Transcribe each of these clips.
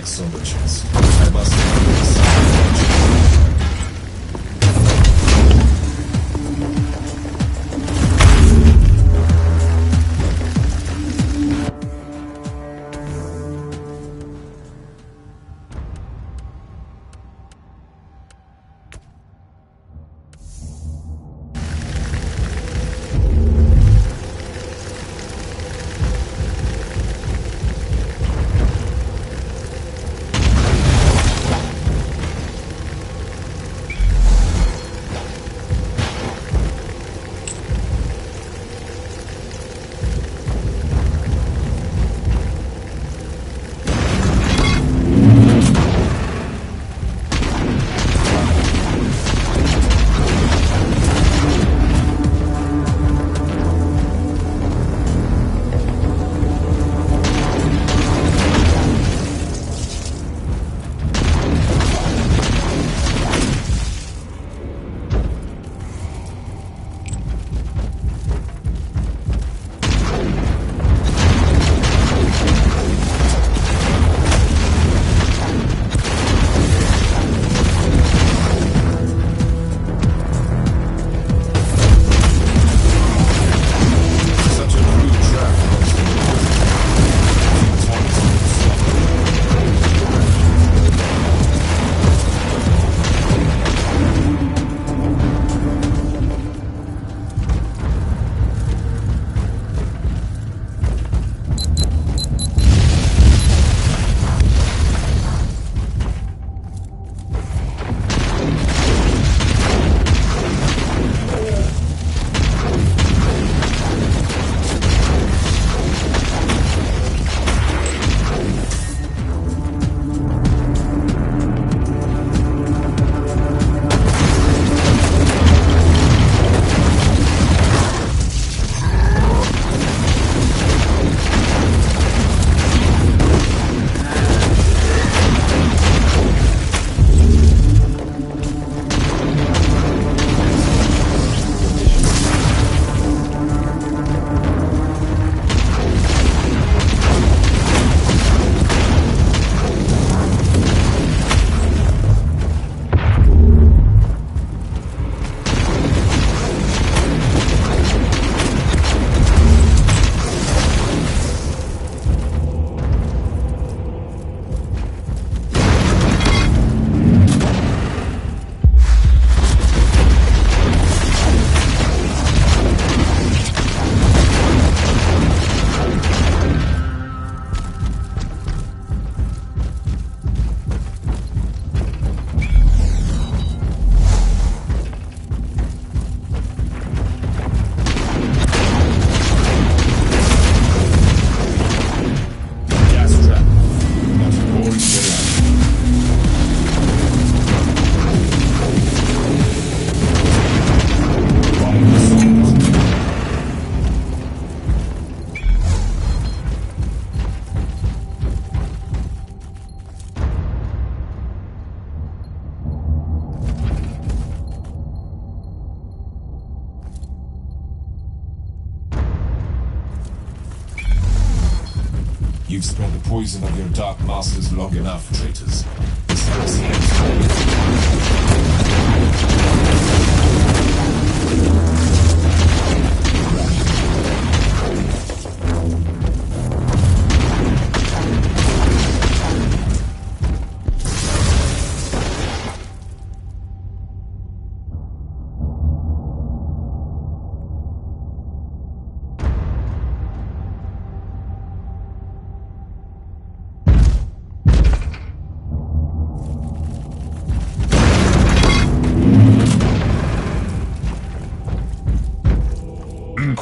so much chance. I must have You've spread the poison of your dark masters long enough, traitors. This heresy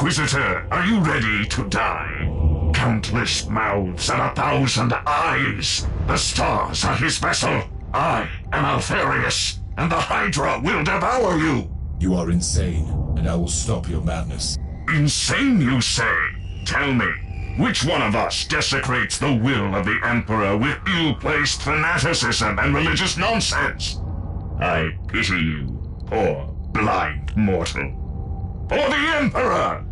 Inquisitor, are you ready to die? Countless mouths and 1,000 eyes. The stars are his vessel. I am Alfarius, and the Hydra will devour you. You are insane, and I will stop your madness. Insane, you say? Tell me, which one of us desecrates the will of the Emperor with ill-placed fanaticism and religious nonsense? I pity you, poor blind mortal. For the Emperor!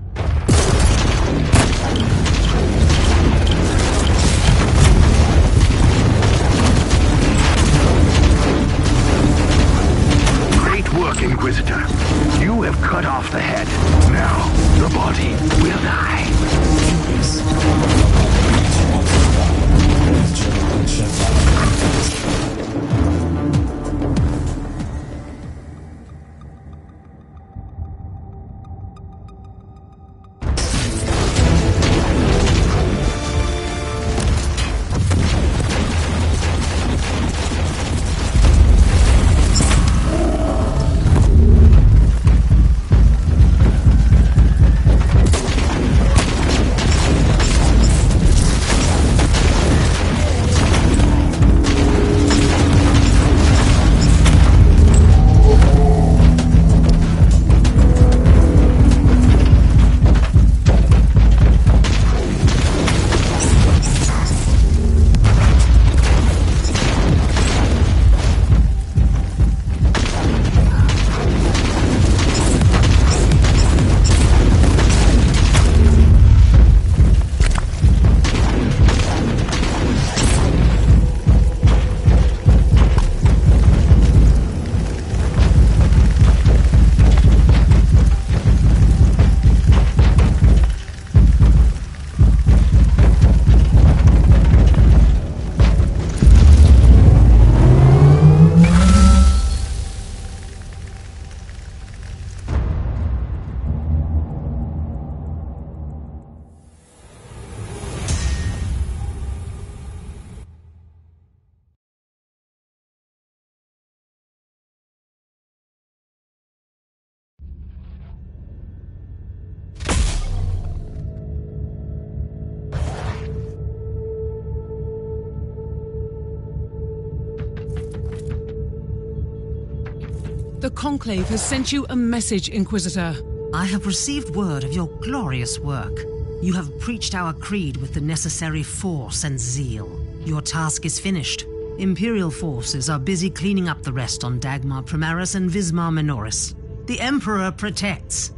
The Conclave has sent you a message, Inquisitor. I have received word of your glorious work. You have preached our creed with the necessary force and zeal. Your task is finished. Imperial forces are busy cleaning up the rest on Dagmar Primaris and Vismar Minoris. The Emperor protects.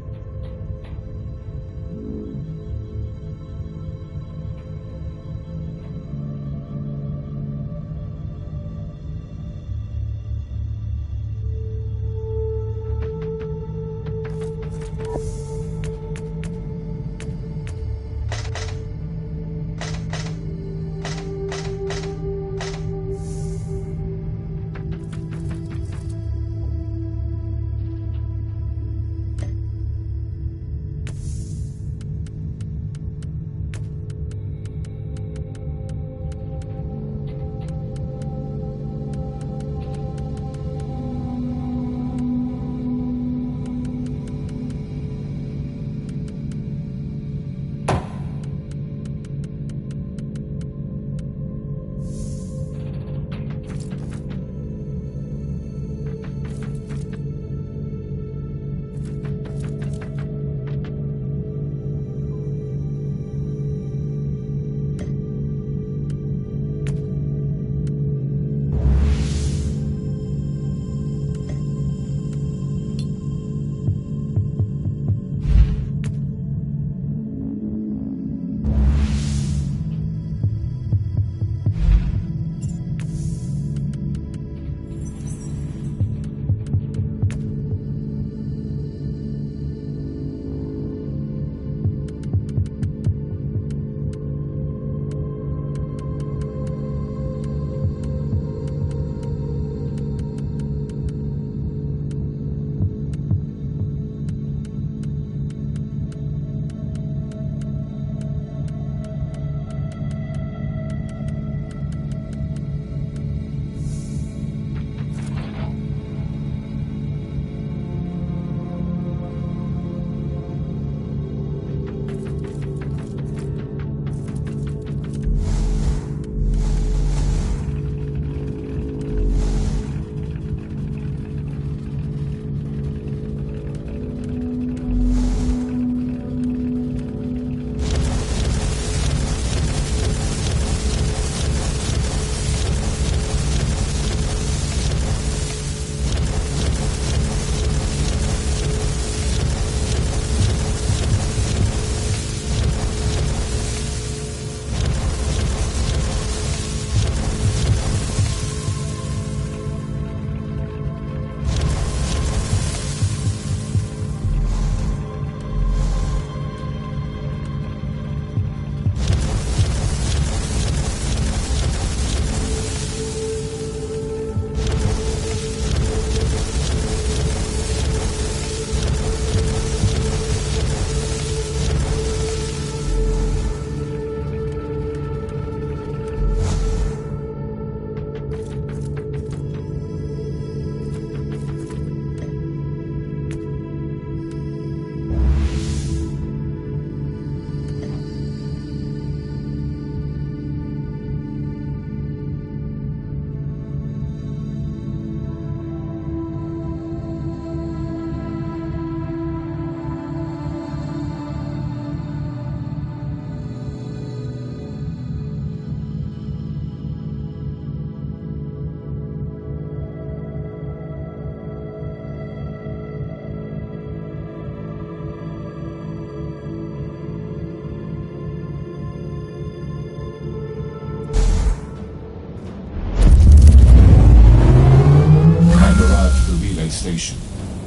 Station.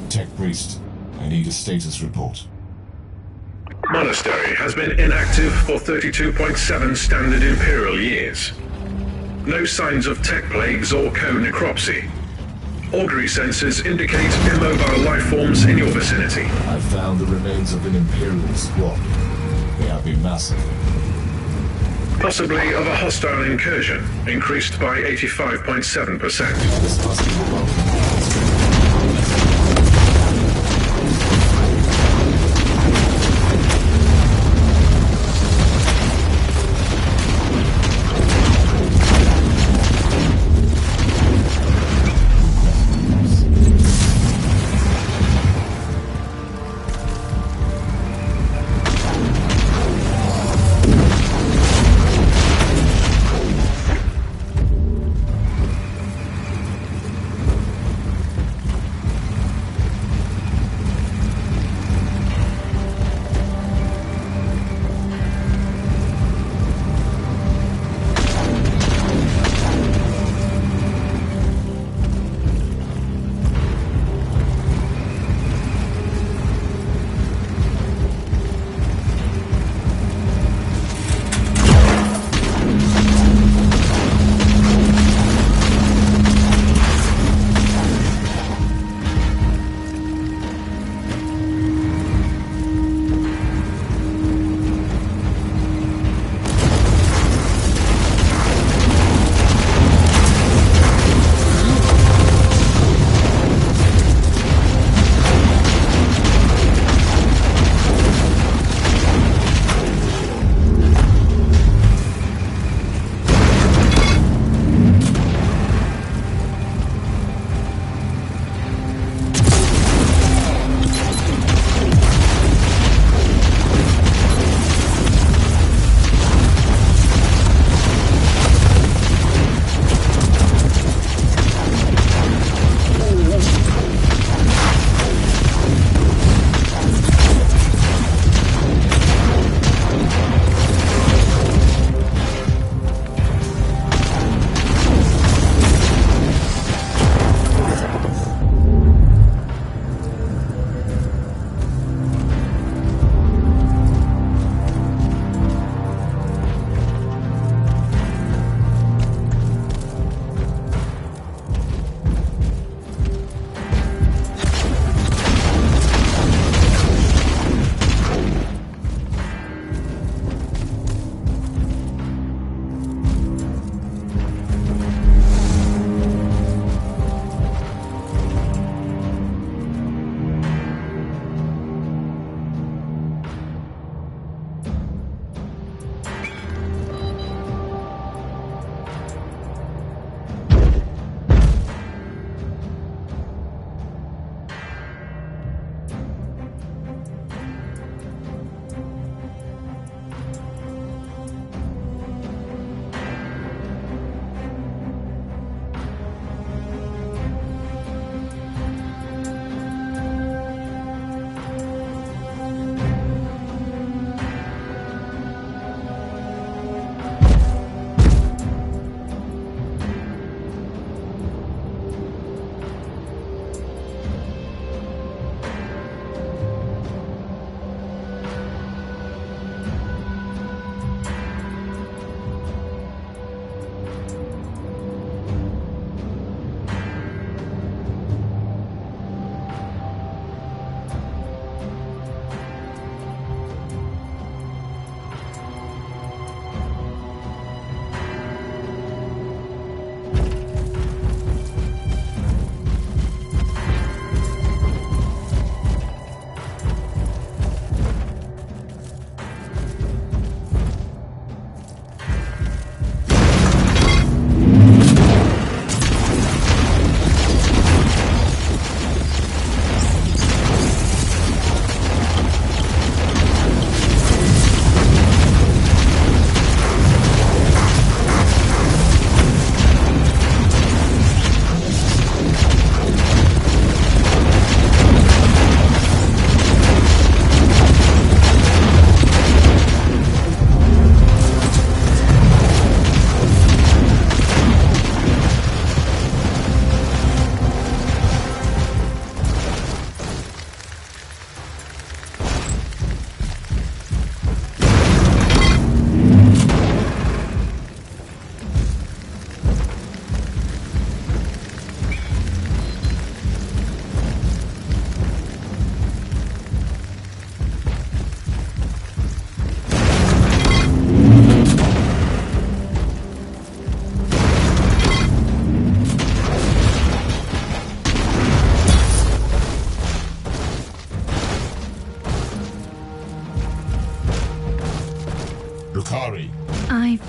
Tech Priest, I need a status report. Monastery has been inactive for 32.7 standard Imperial years. No signs of tech plagues or co-necropsy. Augury sensors indicate immobile life forms in your vicinity. I found the remains of an Imperial squad. They have been massacred. Possibly of a hostile incursion, increased by 85.7%. This must be the welcome.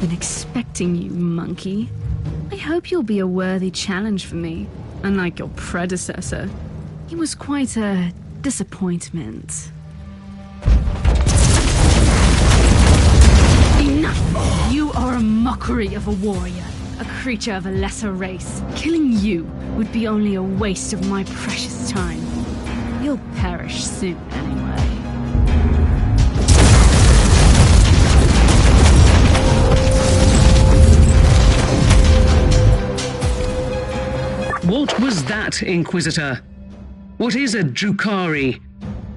Been expecting you, monkey. I hope you'll be a worthy challenge for me, unlike your predecessor. He was quite a disappointment. Enough! You are a mockery of a warrior, a creature of a lesser race. Killing you would be only a waste of my precious time. You'll perish soon anyway. What was that, Inquisitor? What is a Drukhari?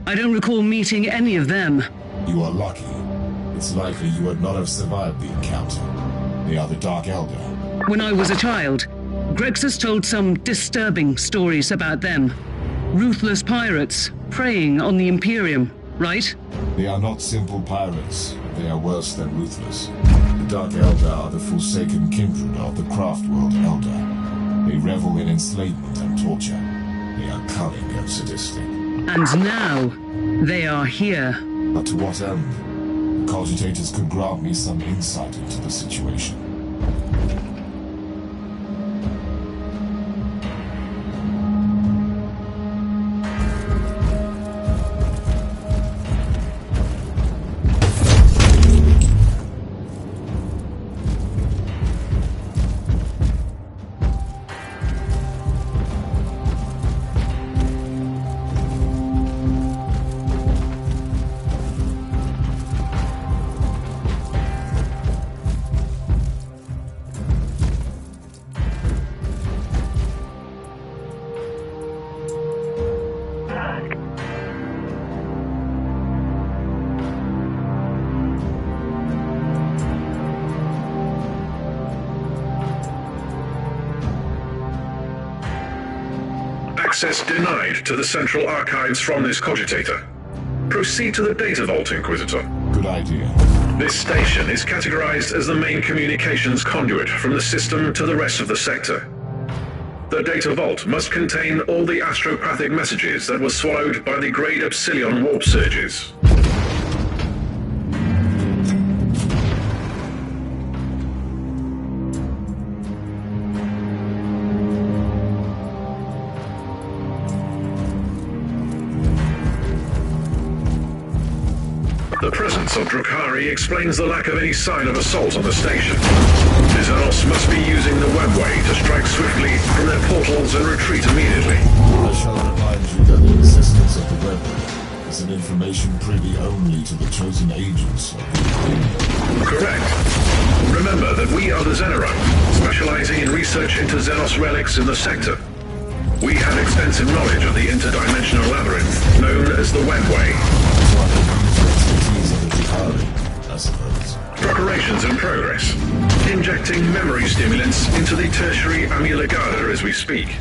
I don't recall meeting any of them. You are lucky. It's likely you would not have survived the encounter. They are the Dark Elder. When I was a child, Grexus told some disturbing stories about them. Ruthless pirates preying on the Imperium, right? They are not simple pirates. They are worse than ruthless. The Dark Elder are the forsaken kindred of the Craftworld Elder. They revel in enslavement and torture. They are cunning and sadistic. And now, they are here. But to what end? The cogitators could grant me some insight into the situation. Access denied to the central archives from this cogitator. Proceed to the data vault, Inquisitor. Good idea. This station is categorized as the main communications conduit from the system to the rest of the sector. The data vault must contain all the astropathic messages that were swallowed by the Great Epsilon warp surges. The presence of Drukhari explains the lack of any sign of assault on the station. The Xenos must be using the webway to strike swiftly from their portals and retreat immediately. I shall remind you that the existence of the webway is an information privy only to the chosen agents of the Imperium. Correct. Remember that we are the Xenarite, specializing in research into Xenos relics in the sector. We have extensive knowledge of the interdimensional labyrinth, known as the webway. I suppose. Preparations in progress. Injecting memory stimulants into the tertiary amyloid as we speak.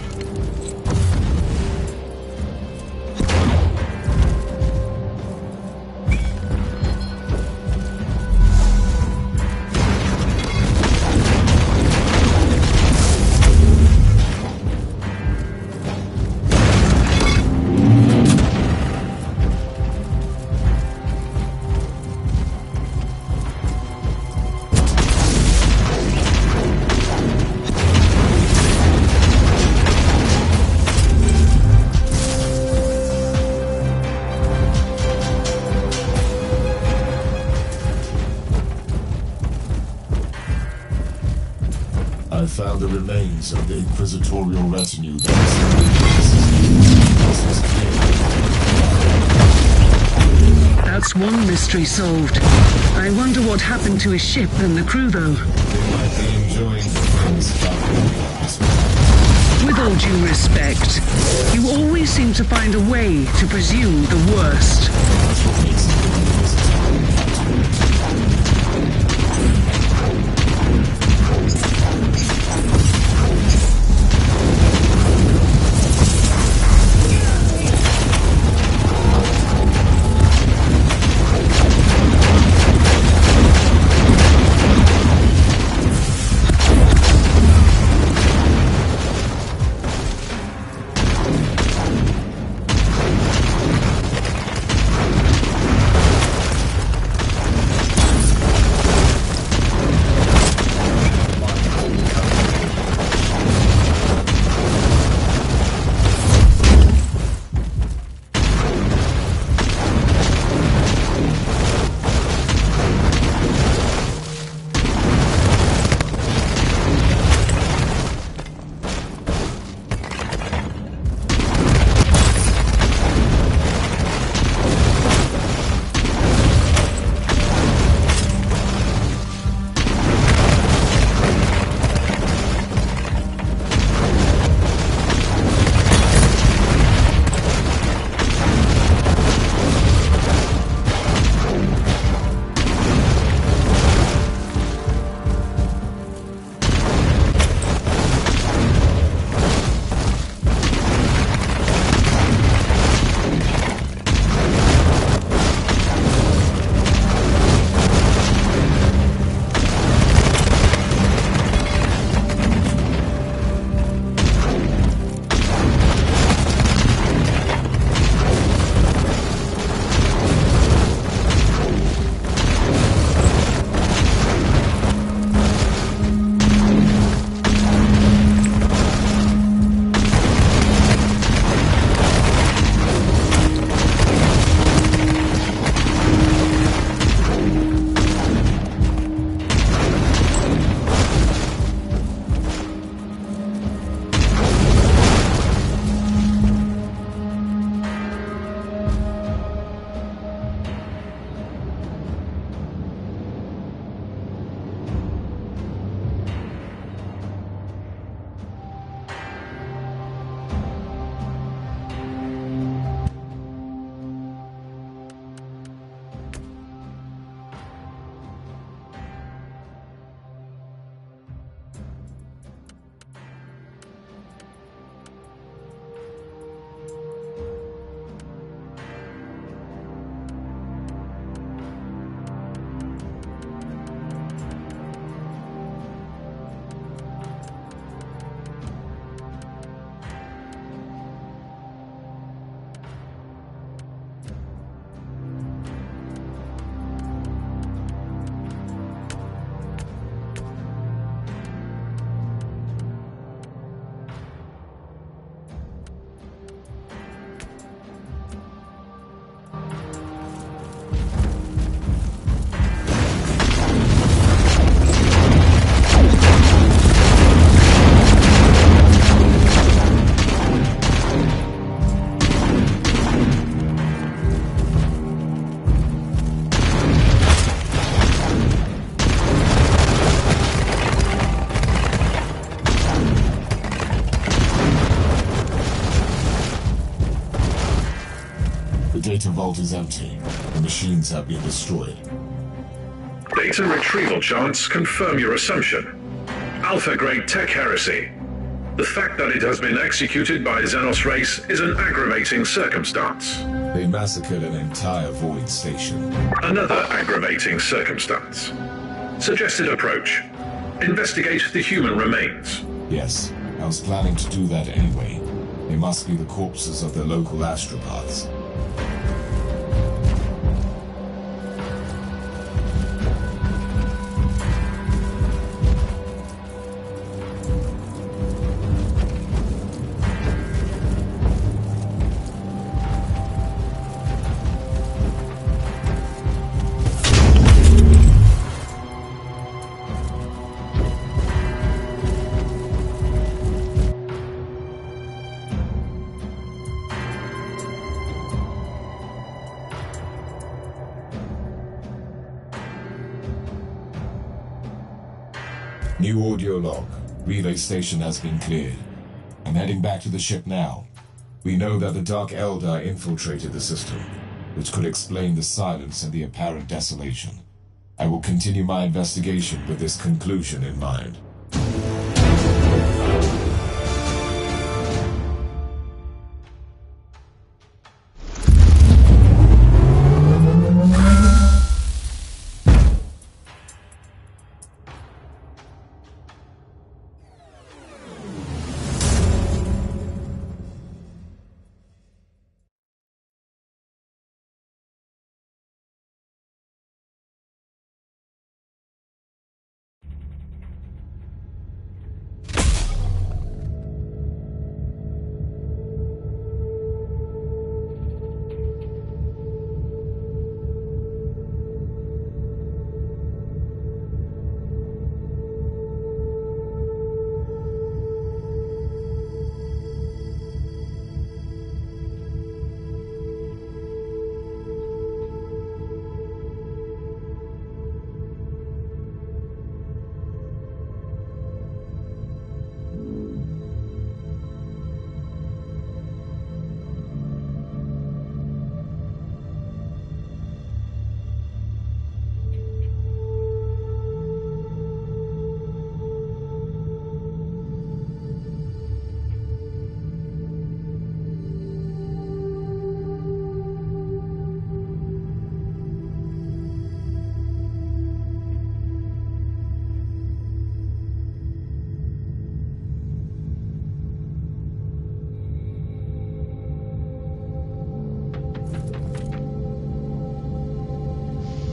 I found the remains of the inquisitorial retinue that That's one mystery solved. I wonder what happened to his ship and the crew, though. they might be enjoying the things With all due respect, you always seem to find a way to presume the worst. That's what makes it data vault is empty. The machines have been destroyed. Data retrieval charts confirm your assumption. Alpha-grade tech heresy. The fact that it has been executed by Xenos race is an aggravating circumstance. They massacred an entire Void station. Another aggravating circumstance. Suggested approach. Investigate the human remains. Yes, I was planning to do that anyway. They must be the corpses of the local astropaths. New audio log. Relay station has been cleared. I'm heading back to the ship now. We know that the Dark Eldar infiltrated the system, which could explain the silence and the apparent desolation. I will continue my investigation with this conclusion in mind.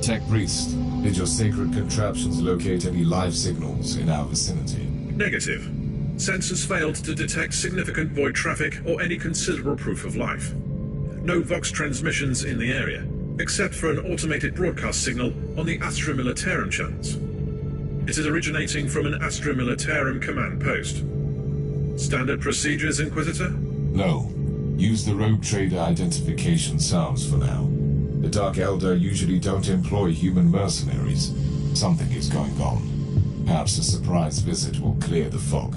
Tech Priest, did your sacred contraptions locate any live signals in our vicinity? Negative. Sensors failed to detect significant void traffic or any considerable proof of life. No Vox transmissions in the area, except for an automated broadcast signal on the Astra Militarum channels. It is originating from an Astra Militarum command post. Standard procedures, Inquisitor? No. Use the rogue trader identification sounds for now. The Dark Eldar usually don't employ human mercenaries. Something is going on. Perhaps a surprise visit will clear the fog.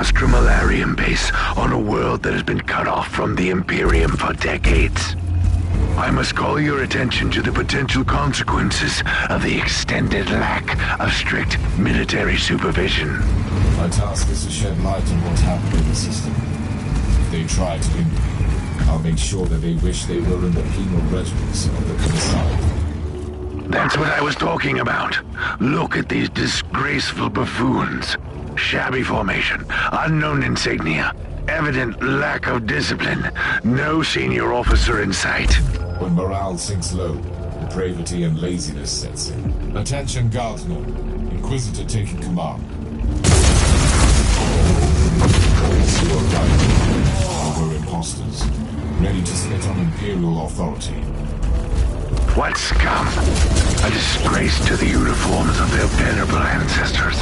Nostrum-Malarian base on a world that has been cut off from the Imperium for decades. I must call your attention to the potential consequences of the extended lack of strict military supervision. My task is to shed light on what's happened in the system. If they try to hinder me, I'll make sure that they wish they were in the penal regiments of the Commissar. That's what I was talking about. Look at these disgraceful buffoons. Shabby formation, unknown insignia, evident lack of discipline, no senior officer in sight. When morale sinks low, depravity and laziness sets in. Attention, Guardsmen. Inquisitor taking command. You are right. We're imposters, ready to spit on Imperial authority. What scum? A disgrace to the uniforms of their venerable ancestors.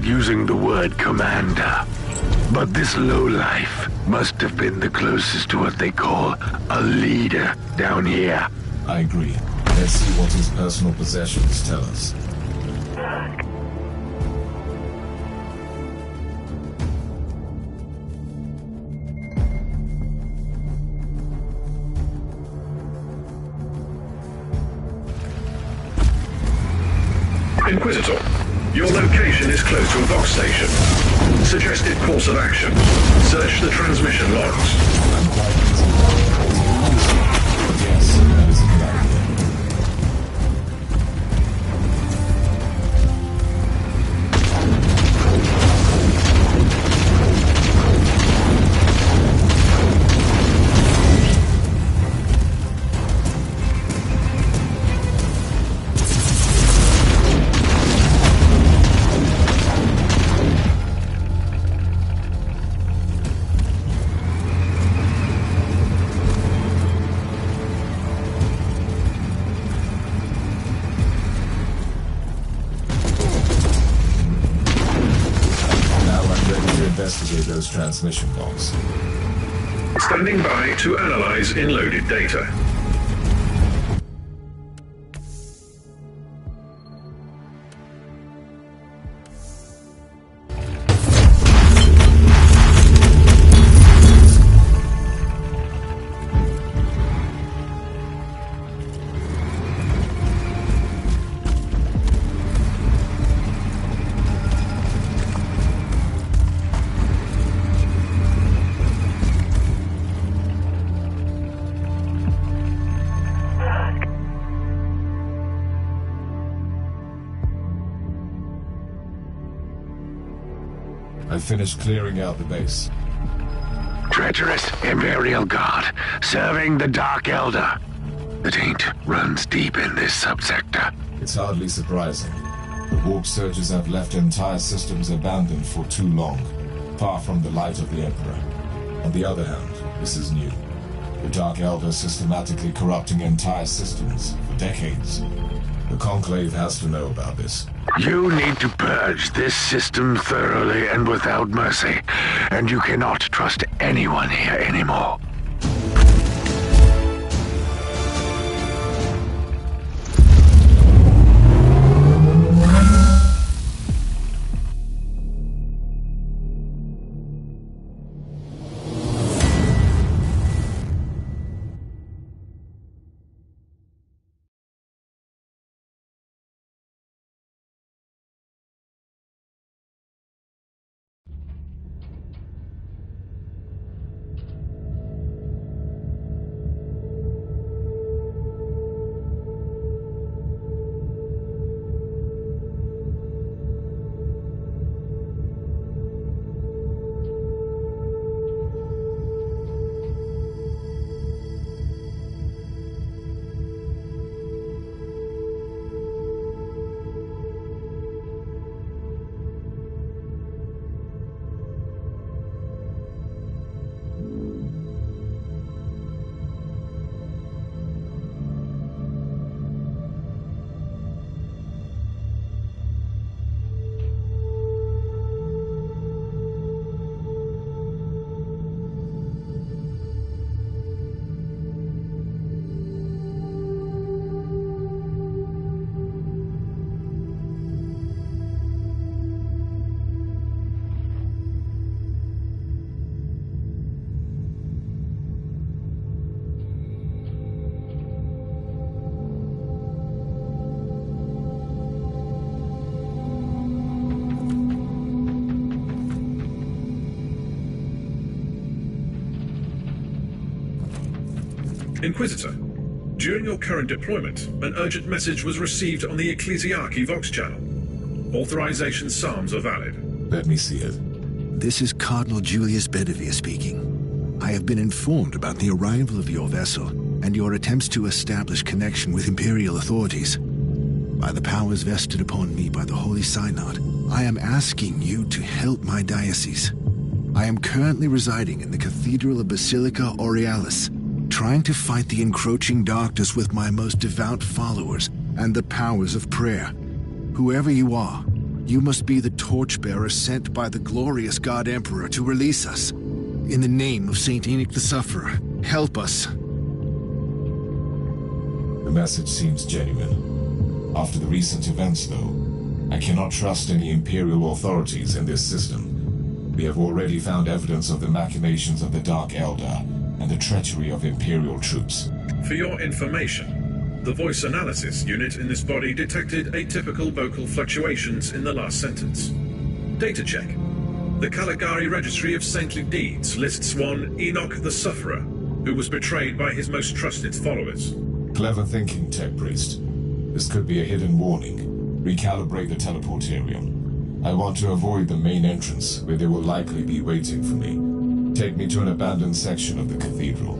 Using the word commander. But this lowlife must have been the closest to what they call a leader down here. I agree. Let's see what his personal possessions tell us. Inquisitor, your location is close to a dock station. Suggested course of action. Search the transmission logs. I'm quite busy. But yes, that is a good idea. investigate those transmission logs. Standing by to analyze inloaded data. I finished clearing out the base. Treacherous Imperial Guard, serving the Dark Elder. The taint runs deep in this subsector. It's hardly surprising. The warp surges have left entire systems abandoned for too long, far from the light of the Emperor. On the other hand, this is new. The Dark Elder systematically corrupting entire systems for decades. The Conclave has to know about this. You need to purge this system thoroughly and without mercy, and you cannot trust anyone here anymore. Inquisitor, during your current deployment, an urgent message was received on the Ecclesiarchy Vox channel. Authorization psalms are valid. Let me see it. This is Cardinal Julius Bedivere speaking. I have been informed about the arrival of your vessel and your attempts to establish connection with Imperial authorities. By the powers vested upon me by the Holy Synod, I am asking you to help my diocese. I am currently residing in the Cathedral of Basilica Aurealis, trying to fight the encroaching darkness with my most devout followers and the powers of prayer. Whoever you are, you must be the torchbearer sent by the glorious God Emperor to release us. In the name of Saint Enoch the Sufferer, help us. The message seems genuine. After the recent events, though, I cannot trust any Imperial authorities in this system. We have already found evidence of the machinations of the Dark Elder and the treachery of Imperial troops. For your information, the voice analysis unit in this body detected atypical vocal fluctuations in the last sentence. Data check. The Caligari Registry of Saintly Deeds lists one Enoch the Sufferer, who was betrayed by his most trusted followers. Clever thinking, Tech Priest. This could be a hidden warning. Recalibrate the teleportarium. I want to avoid the main entrance, where they will likely be waiting for me. Take me to an abandoned section of the cathedral.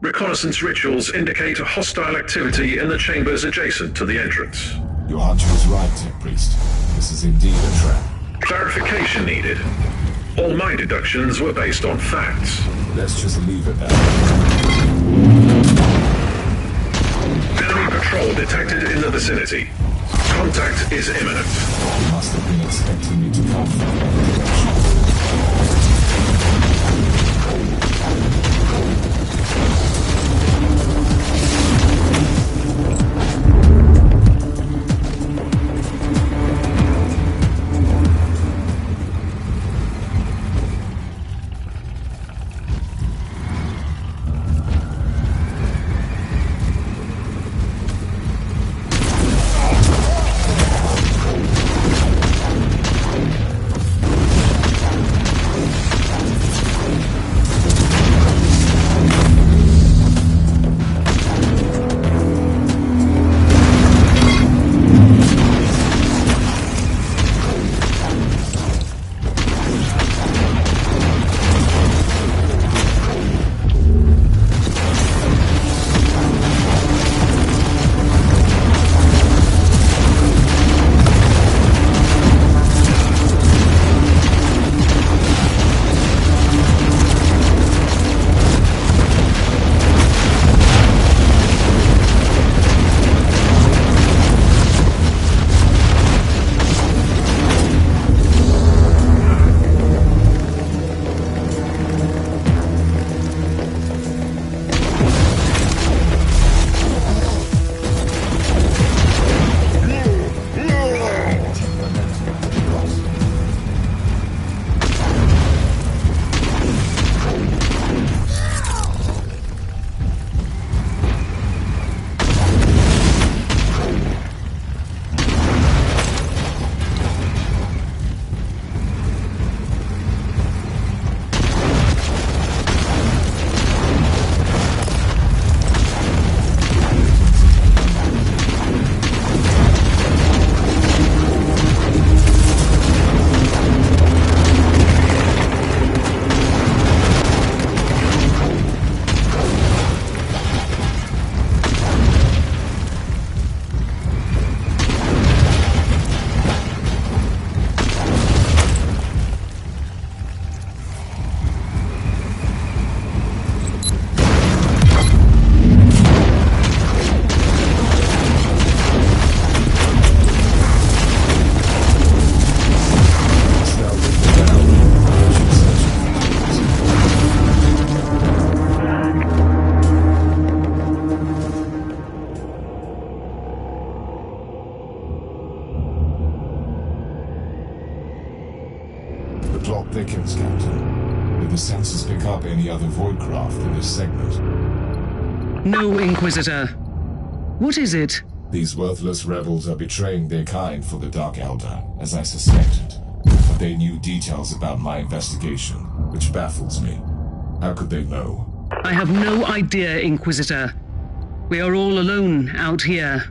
Reconnaissance rituals indicate hostile activity in the chambers adjacent to the entrance. Your hunch was right, Tech Priest. This is indeed a trap. Clarification needed. All my deductions were based on facts. Let's just leave it there. Enemy patrol detected in the vicinity. Contact is imminent. You must have been expecting me to come from that direction. plot thickens, Captain. Did the sensors pick up any other void craft in this segment? No, Inquisitor. What is it? These worthless rebels are betraying their kind for the Dark Elder, as I suspected. But they knew details about my investigation, which baffles me. How could they know? I have no idea, Inquisitor. We are all alone out here.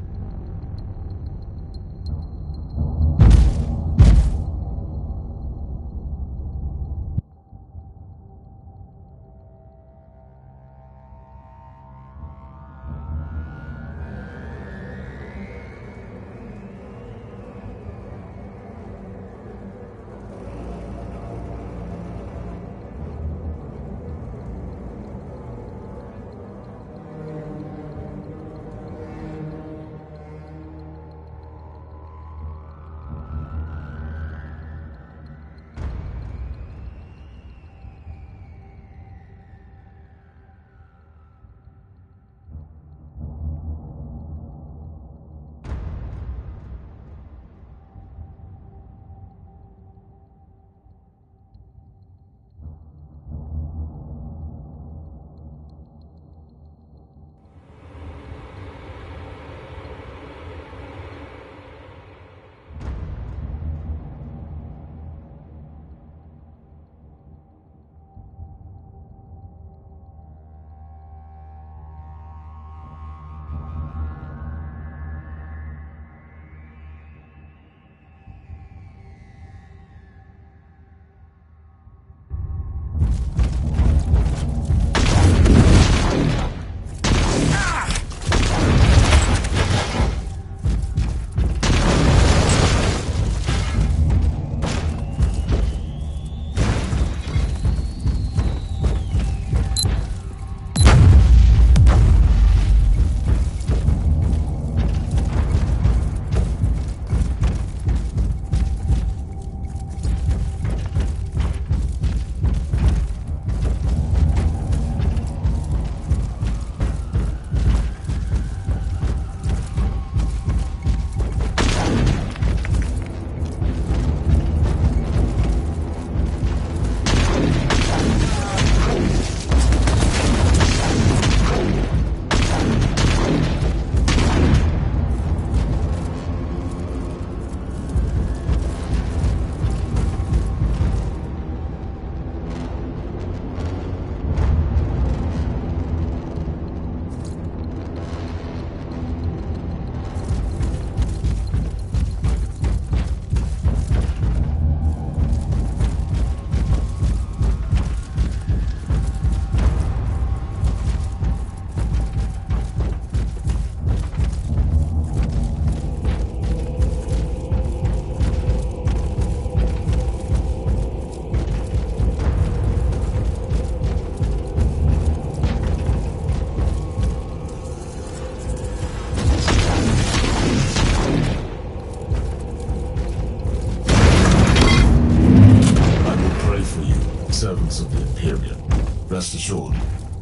hands of the Imperium. Rest assured,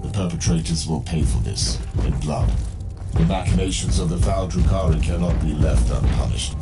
the perpetrators will pay for this in blood. The machinations of the foul Drukhari cannot be left unpunished.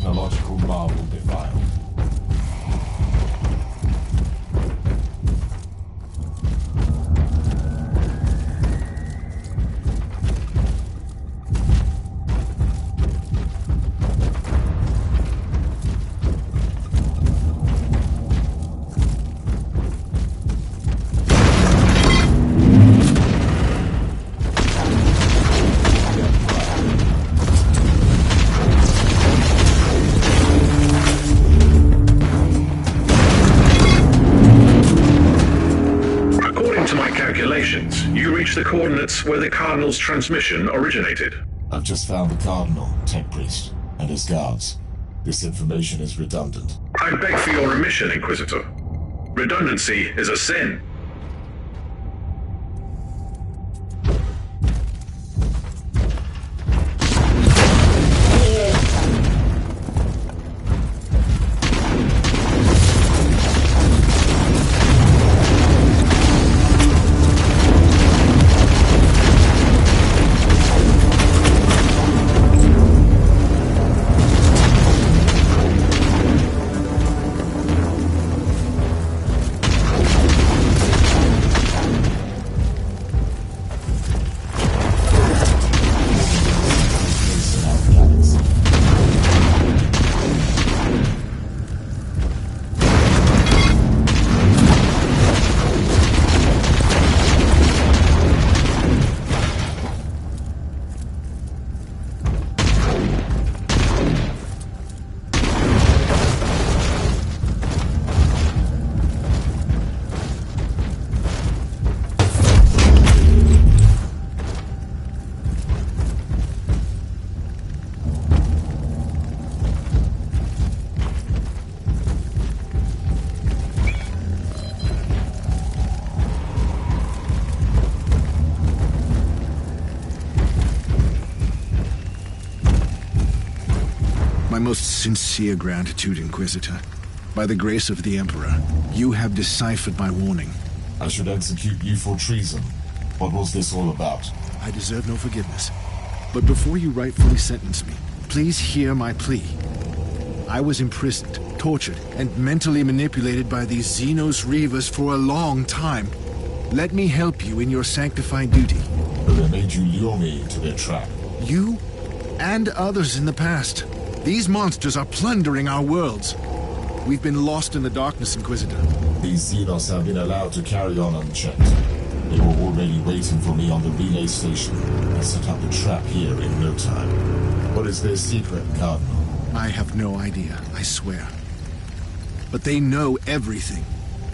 technological marvel defiled. the coordinates where the Cardinal's transmission originated? I've just found the Cardinal, Tech Priest, and his guards. This information is redundant. I beg for your remission, Inquisitor. Redundancy is a sin. My most sincere gratitude, Inquisitor. By the grace of the Emperor, you have deciphered my warning. I should execute you for treason. What was this all about? I deserve no forgiveness. But before you rightfully sentence me, please hear my plea. I was imprisoned, tortured, and mentally manipulated by these Xenos Reavers for a long time. Let me help you in your sanctified duty. But they made you lure me into their trap. You and others in the past. These monsters are plundering our worlds. We've been lost in the darkness, Inquisitor. These Xenos have been allowed to carry on unchecked. They were already waiting for me on the relay station and set up the trap here in no time. What is their secret, Cardinal? I have no idea, I swear. But they know everything.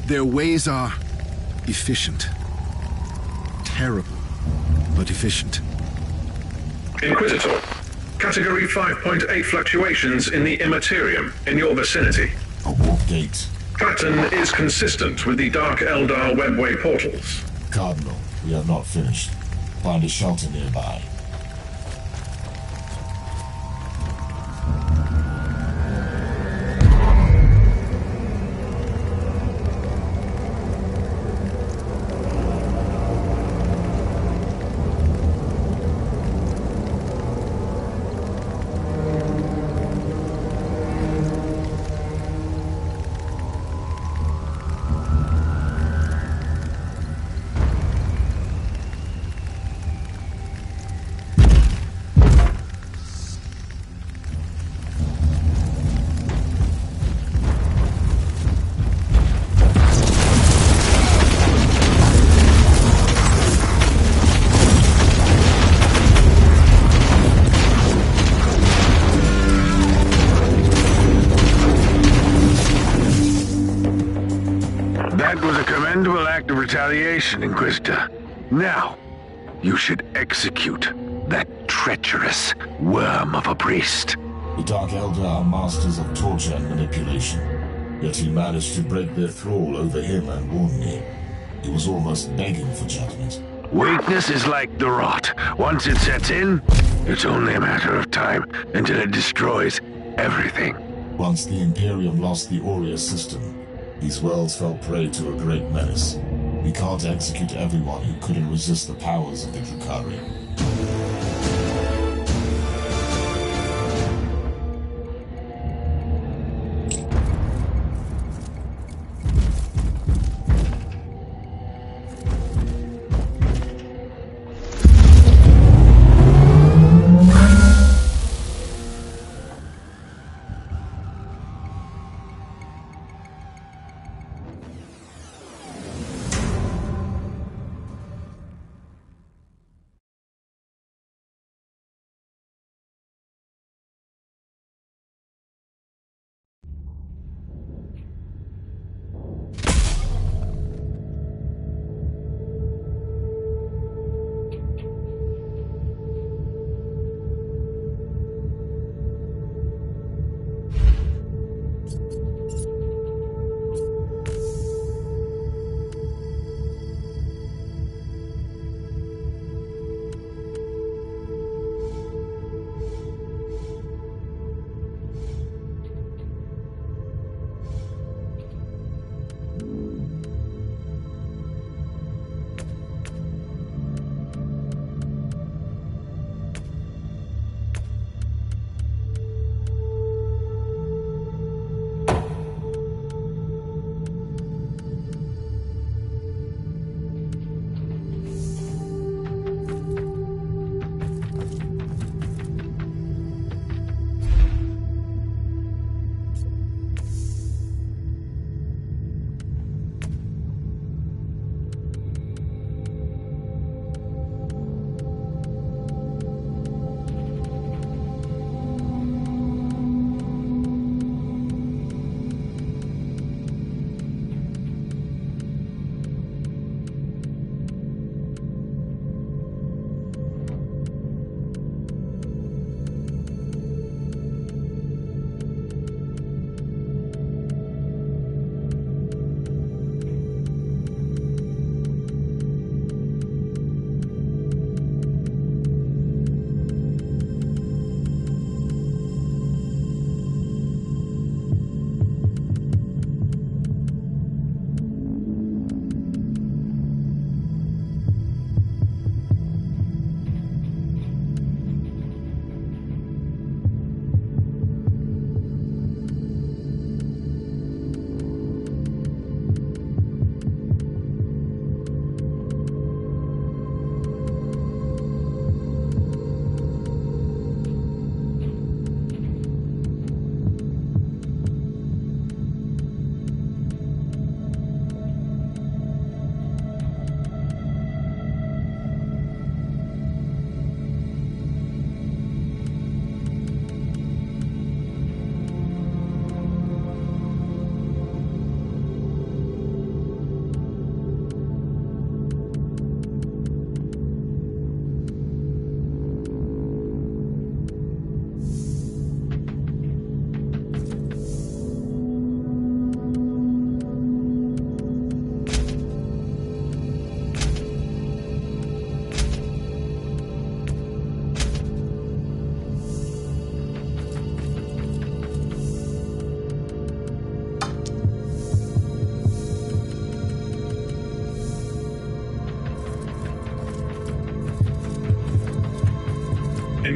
Their ways are efficient. Terrible, but efficient. Inquisitor, Category 5.8 fluctuations in the Immaterium in your vicinity. A warp gate. Pattern is consistent with the Dark Eldar webway portals. Cardinal, we are not finished. Find a shelter nearby. Retaliation, Inquisitor. Now, you should execute that treacherous worm of a priest. The Dark Eldar are masters of torture and manipulation. Yet he managed to break their thrall over him and warn me. He was almost begging for judgment. Weakness is like the rot. Once it sets in, it's only a matter of time until it destroys everything. Once the Imperium lost the Aurea system, these worlds fell prey to a great menace. We can't execute everyone who couldn't resist the powers of the Drukhari.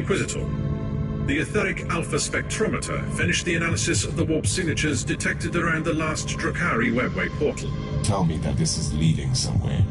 Inquisitor. The etheric alpha spectrometer finished the analysis of the warp signatures detected around the last Drakari webway portal. Tell me that this is leading somewhere.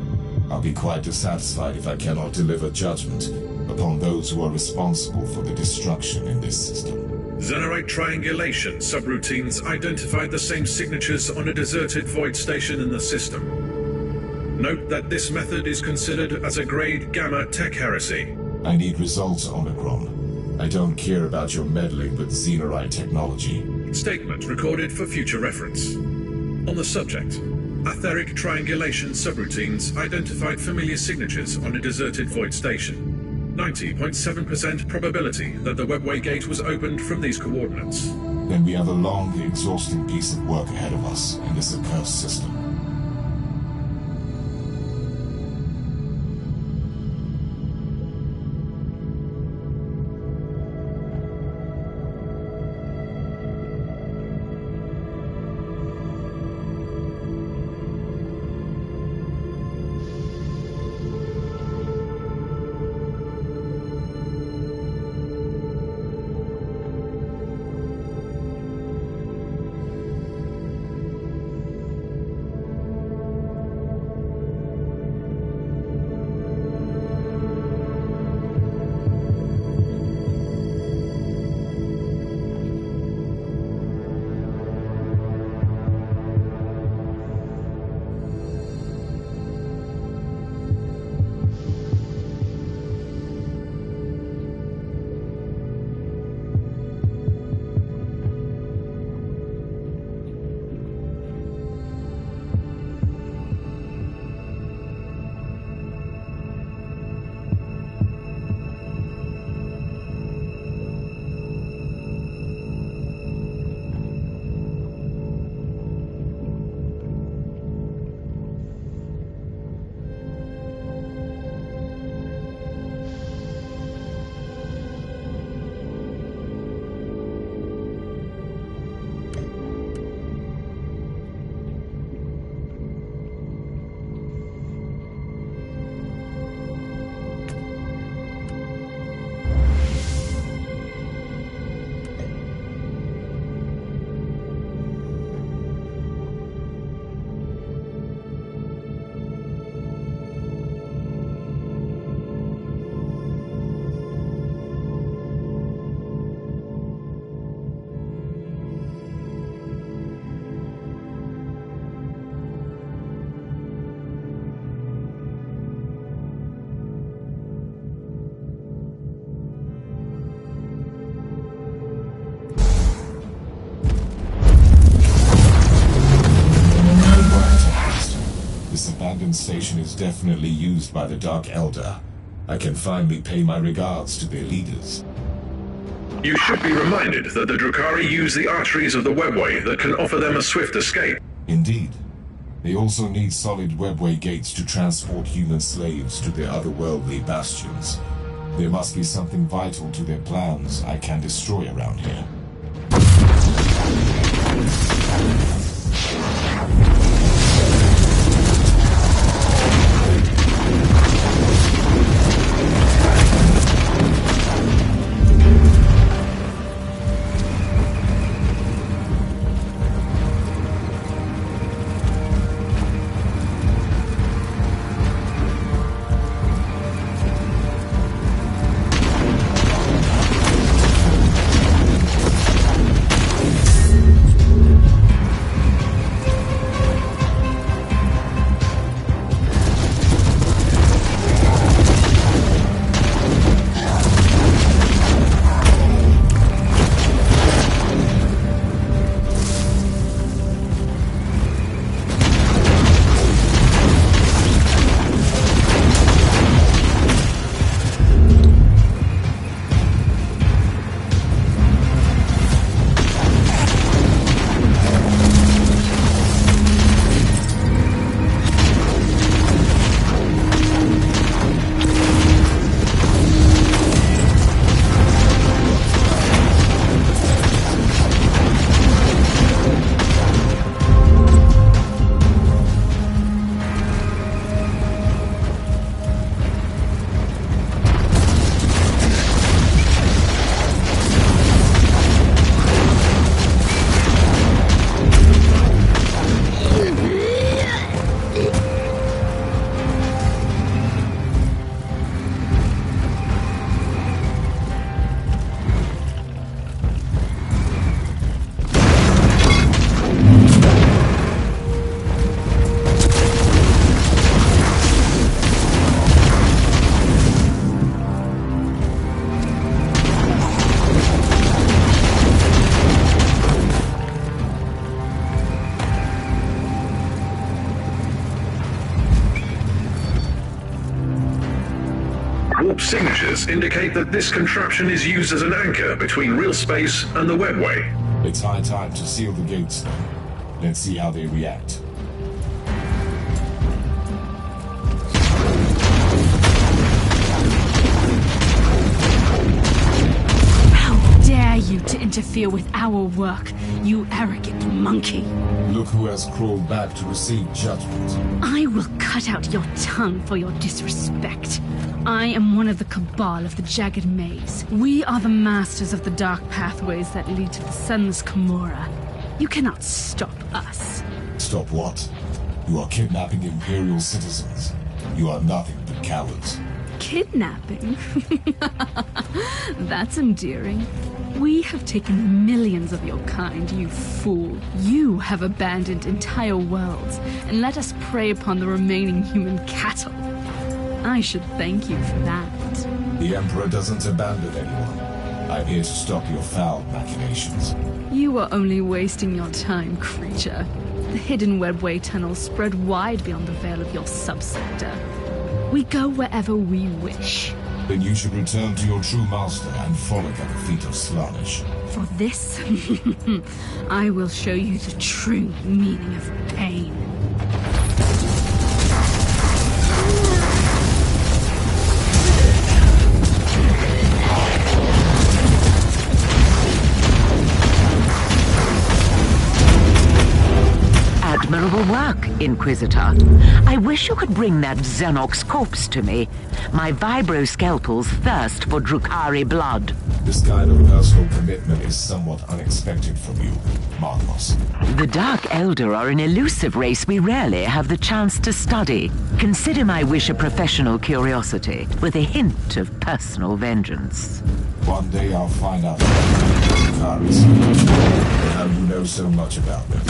I'll be quite dissatisfied if I cannot deliver judgment upon those who are responsible for the destruction in this system. Xenorite triangulation subroutines identified the same signatures on a deserted void station in the system. Note that this method is considered as a grade Gamma tech heresy. I need results, Omicron. I don't care about your meddling with Xenorite technology. Statement recorded for future reference. On the subject, etheric triangulation subroutines identified familiar signatures on a deserted void station. 90.7% probability that the webway gate was opened from these coordinates. Then we have a long, exhausting piece of work ahead of us in this accursed system. Station is definitely used by the Dark Elder. I can finally pay my regards to their leaders. You should be reminded that the Drakari use the arteries of the webway that can offer them a swift escape. Indeed. They also need solid webway gates to transport human slaves to their otherworldly bastions. There must be something vital to their plans I can destroy around here. signatures indicate that this contraption is used as an anchor between real space and the webway. It's high time to seal the gates then. Let's see how they react. How dare you to interfere with our work, you arrogant monkey! Look who has crawled back to receive judgment. I will cut out your tongue for your disrespect. I am one of the cabal of the Jagged Maze. We are the masters of the dark pathways that lead to the Sun's Kimura. You cannot stop us. Stop what? You are kidnapping Imperial citizens. You are nothing but cowards. Kidnapping? That's endearing. We have taken millions of your kind, you fool. You have abandoned entire worlds and let us prey upon the remaining human cattle. I should thank you for that. The Emperor doesn't abandon anyone. I'm here to stop your foul machinations. You are only wasting your time, creature. The hidden webway tunnels spread wide beyond the veil of your subsector. We go wherever we wish. Then you should return to your true master and frolic at the feet of Slaanesh. For this, I will show you the true meaning of pain. Admirable work, Inquisitor. I wish you could bring that Xenox corpse to me. My vibroscalpels thirst for Drukhari blood. This kind of personal commitment is somewhat unexpected from you, Marcos. The Dark Elder are an elusive race we rarely have the chance to study. Consider my wish a professional curiosity, with a hint of personal vengeance. One day I'll find out about Drukharis, and how you know so much about them.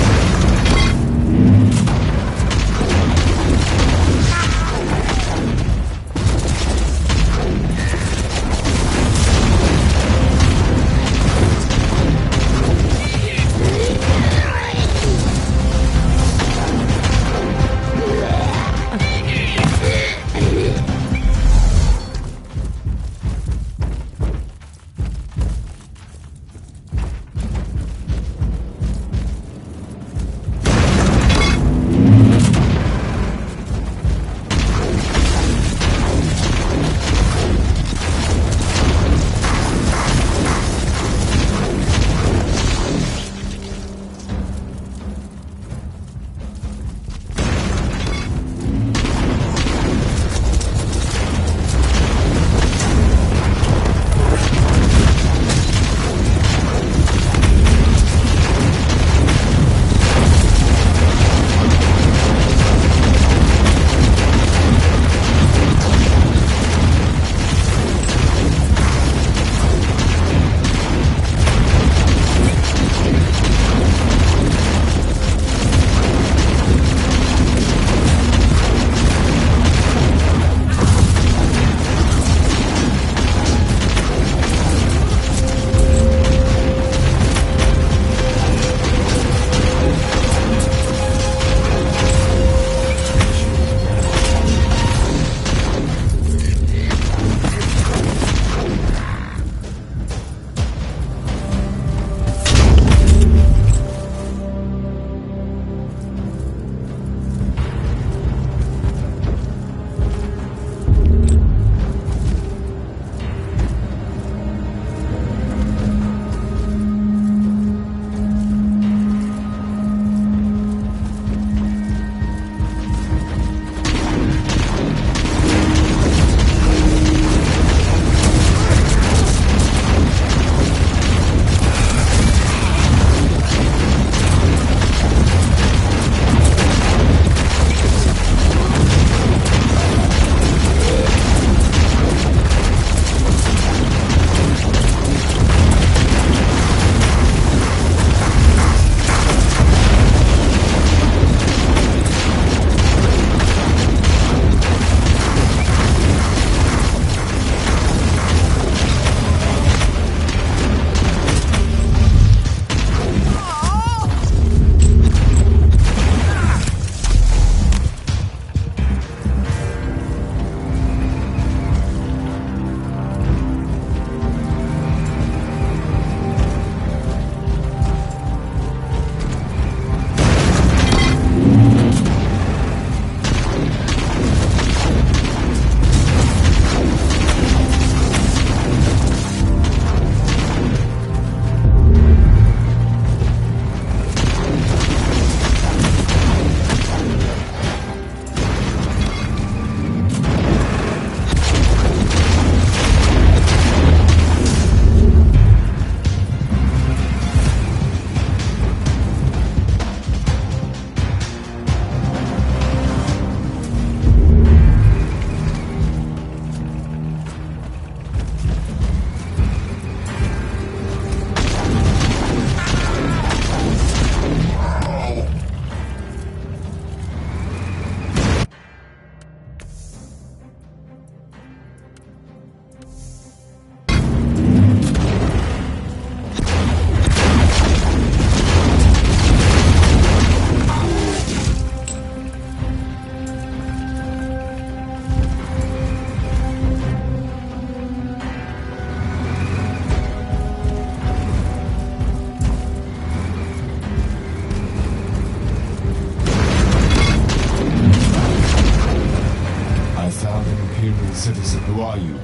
Who are you?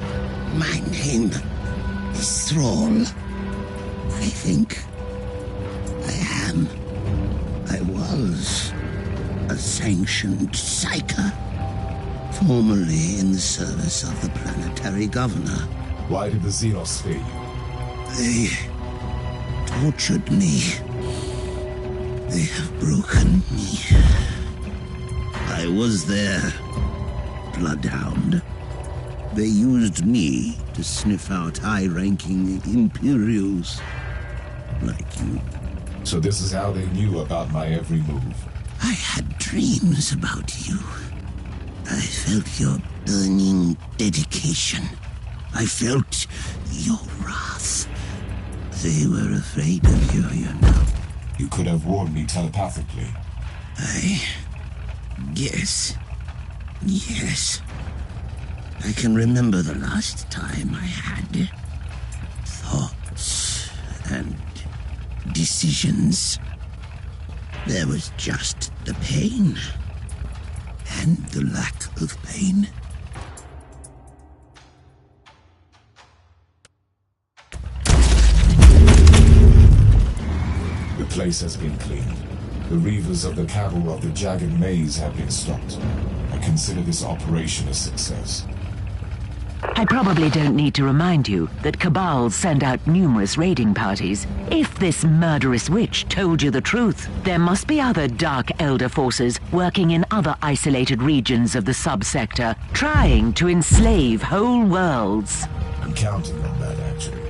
My name is Thrall. I think I was a sanctioned psyker, formerly in the service of the planetary governor. Why did the Xenos spare you? They tortured me. They have broken me. I was their bloodhound. They used me to sniff out high-ranking Imperials like you. So this is how they knew about my every move. I had dreams about you. I felt your burning dedication. I felt your wrath. They were afraid of you, you know. You could have warned me telepathically. Yes. I can remember the last time I had thoughts and decisions. There was just the pain and the lack of pain. The place has been cleaned. The reavers of the cattle of the Jagged Maze have been stopped. I consider this operation a success. I probably don't need to remind you that Cabals send out numerous raiding parties. If this murderous witch told you the truth, there must be other Dark Elder forces working in other isolated regions of the subsector, trying to enslave whole worlds. I'm counting on that, actually.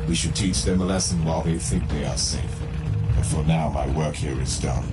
We should teach them a lesson while they think they are safe. But for now, my work here is done.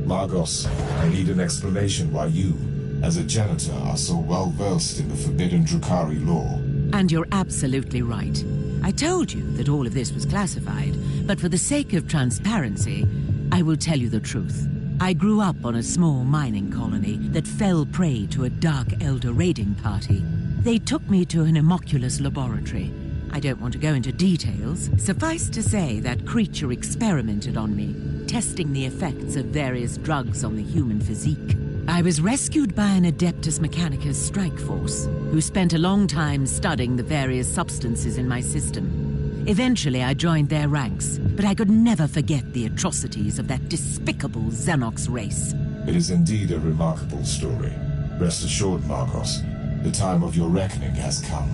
Margos, I need an explanation why you, as a janitor, are so well versed in the forbidden Drukhari law. And you're absolutely right. I told you that all of this was classified, but for the sake of transparency, I will tell you the truth. I grew up on a small mining colony that fell prey to a Dark Elder raiding party. They took me to an homunculus laboratory. I don't want to go into details. Suffice to say that creature experimented on me, testing the effects of various drugs on the human physique. I was rescued by an Adeptus Mechanicus strike force, who spent a long time studying the various substances in my system. Eventually I joined their ranks, but I could never forget the atrocities of that despicable Xenox race. It is indeed a remarkable story. Rest assured, Margos, the time of your reckoning has come.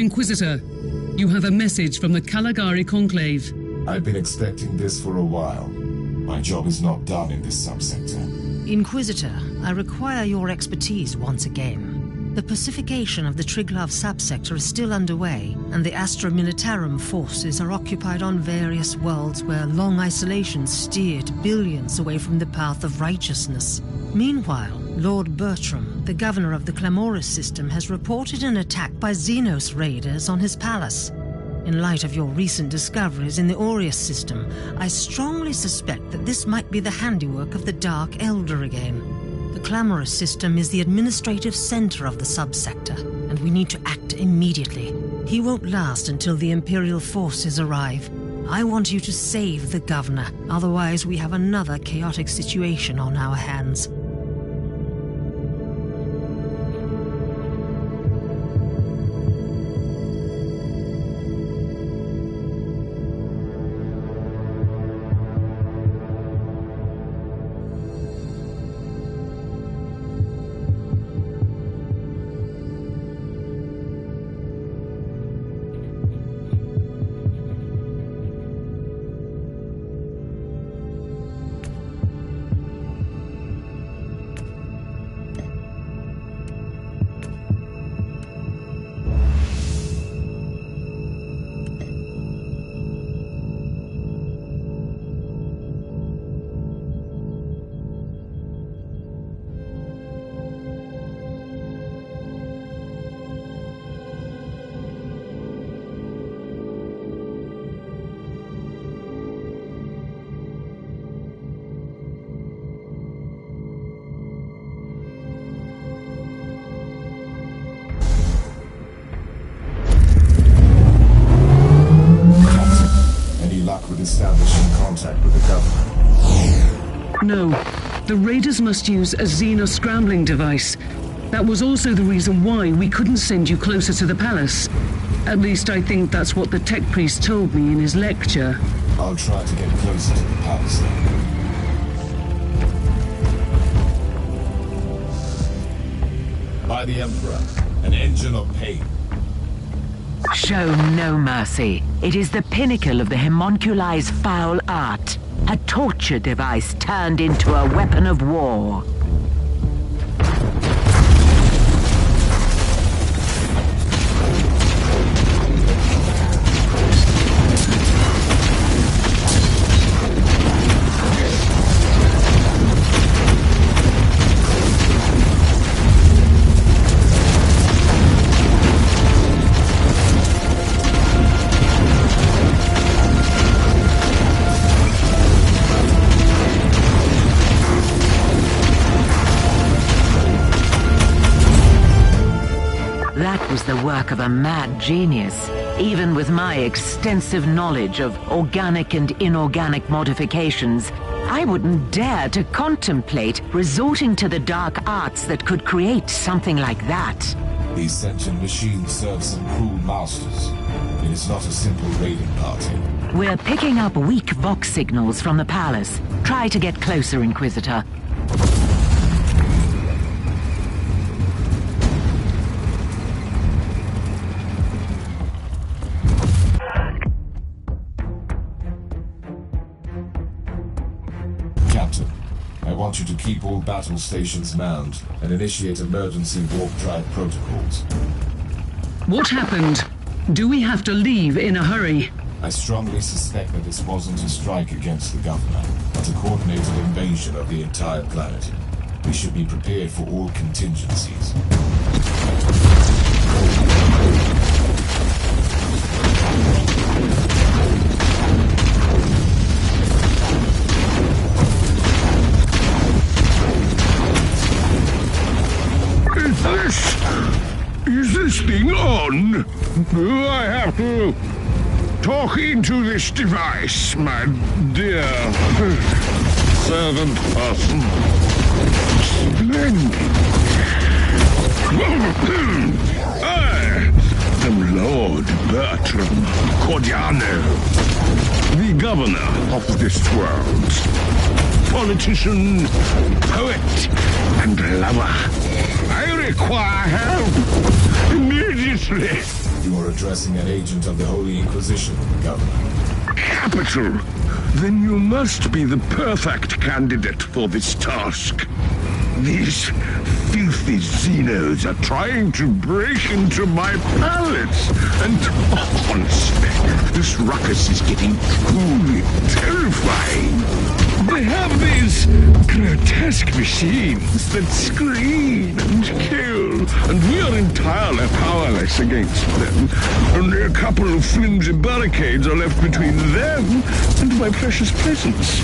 Inquisitor, you have a message from the Caligari Conclave. I've been expecting this for a while. My job is not done in this subsector. Inquisitor, I require your expertise once again. The pacification of the Triglav subsector is still underway, and the Astra Militarum forces are occupied on various worlds where long isolation steered billions away from the path of righteousness. Meanwhile, Lord Bertram, the governor of the Clamoris system, has reported an attack by Xenos raiders on his palace. In light of your recent discoveries in the Aureus system, I strongly suspect that this might be the handiwork of the Dark Elder again. The Clamoris system is the administrative center of the subsector, and we need to act immediately. He won't last until the Imperial forces arrive. I want you to save the governor, otherwise we have another chaotic situation on our hands. Establishing contact with the governor. No. The raiders must use a Xeno scrambling device. That was also the reason why we couldn't send you closer to the palace. At least I think that's what the tech priest told me in his lecture. I'll try to get closer to the palace then. By the Emperor, an engine of pain. Show no mercy. It is the pinnacle of the homunculi's foul art. A torture device turned into a weapon of war. That was the work of a mad genius. Even with my extensive knowledge of organic and inorganic modifications, I wouldn't dare to contemplate resorting to the dark arts that could create something like that. These sentient machines serve some cruel masters. It is not a simple raiding party. We're picking up weak Vox signals from the palace. Try to get closer, Inquisitor. I want you to keep all battle stations manned and initiate emergency warp drive protocols. What happened? Do we have to leave in a hurry? I strongly suspect that this wasn't a strike against the governor, but a coordinated invasion of the entire planet. We should be prepared for all contingencies. Is this thing on? Do I have to talk into this device, my dear servant person? Splendid. I am Lord Bertram Cordiano, the governor of this world. Politician, poet, and lover. I require help immediately. You are addressing an agent of the Holy Inquisition, Governor. Capital! Then you must be the perfect candidate for this task. These filthy Xenos are trying to break into my palace, and honestly, this ruckus is getting truly terrifying. They have these grotesque machines that scream and kill, and we are entirely powerless against them. Only a couple of flimsy barricades are left between them and my precious presence.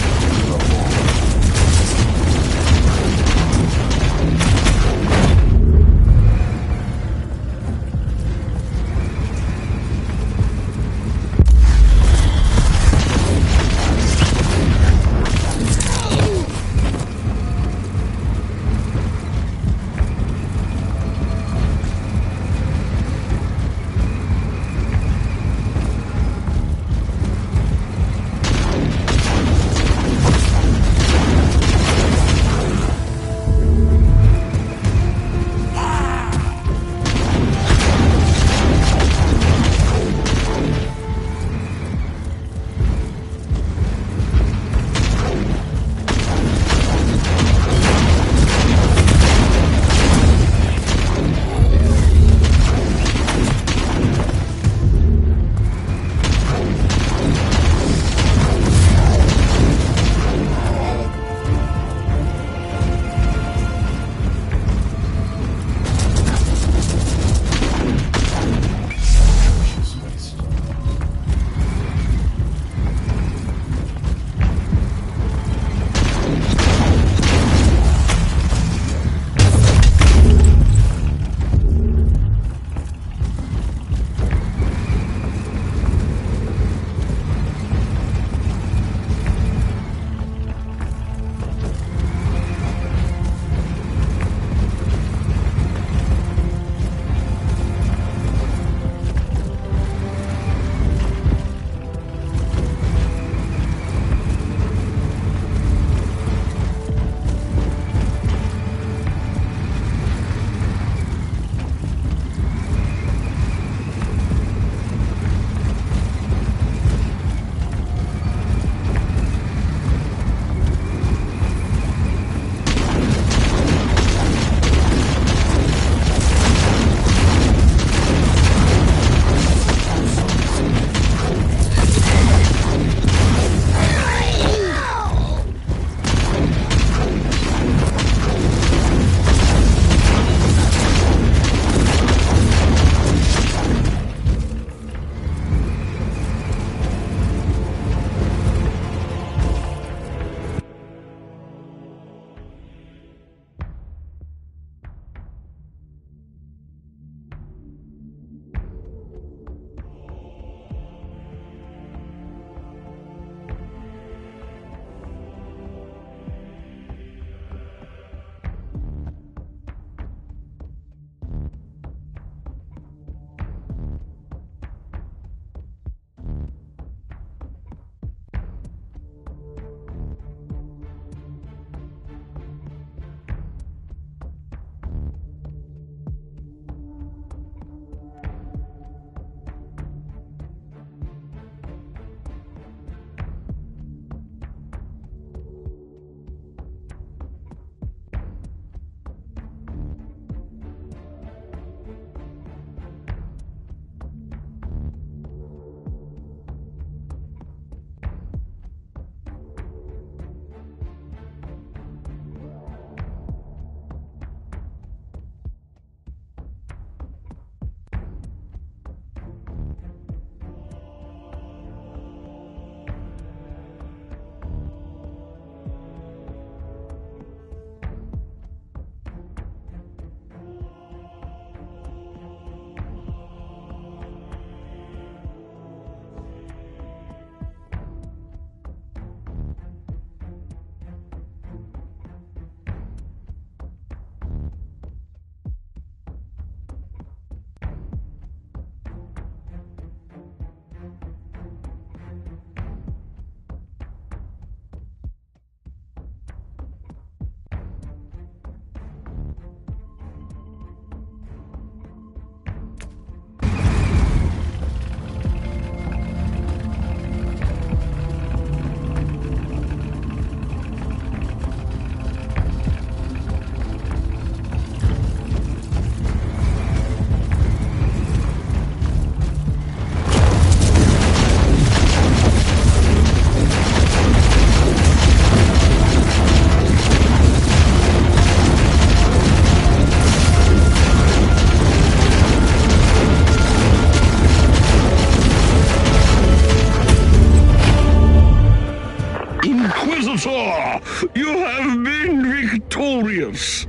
have been victorious.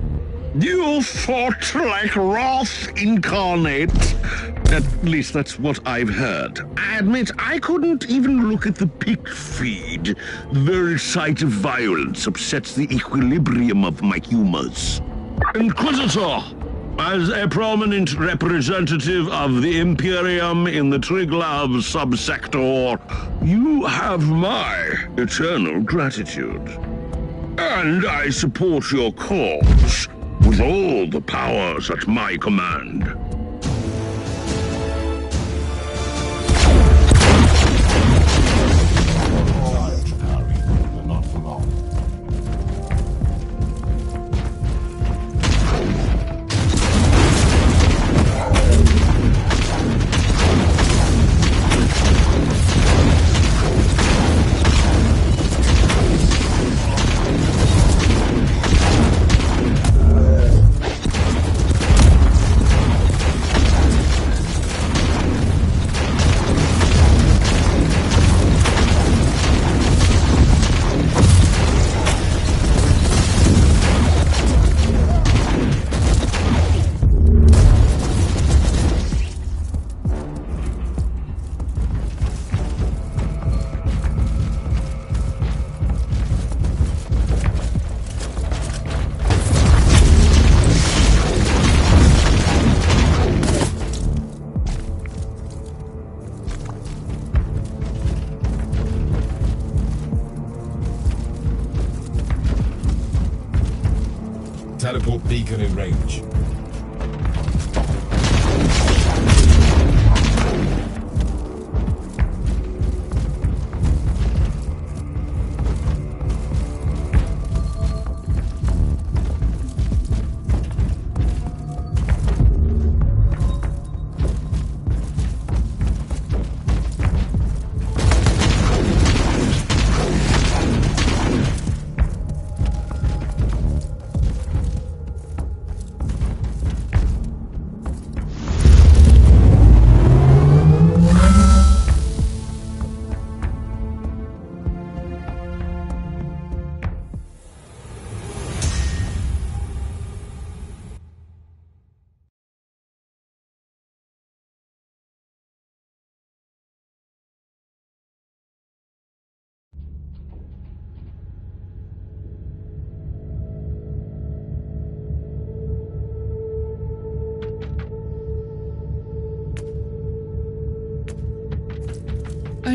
You fought like Wrath incarnate. At least that's what I've heard. I admit I couldn't even look at the pick feed. The very sight of violence upsets the equilibrium of my humors. Inquisitor, as a prominent representative of the Imperium in the Triglav subsector, you have my eternal gratitude. And I support your cause with all the powers at my command. Teleport beacon in range.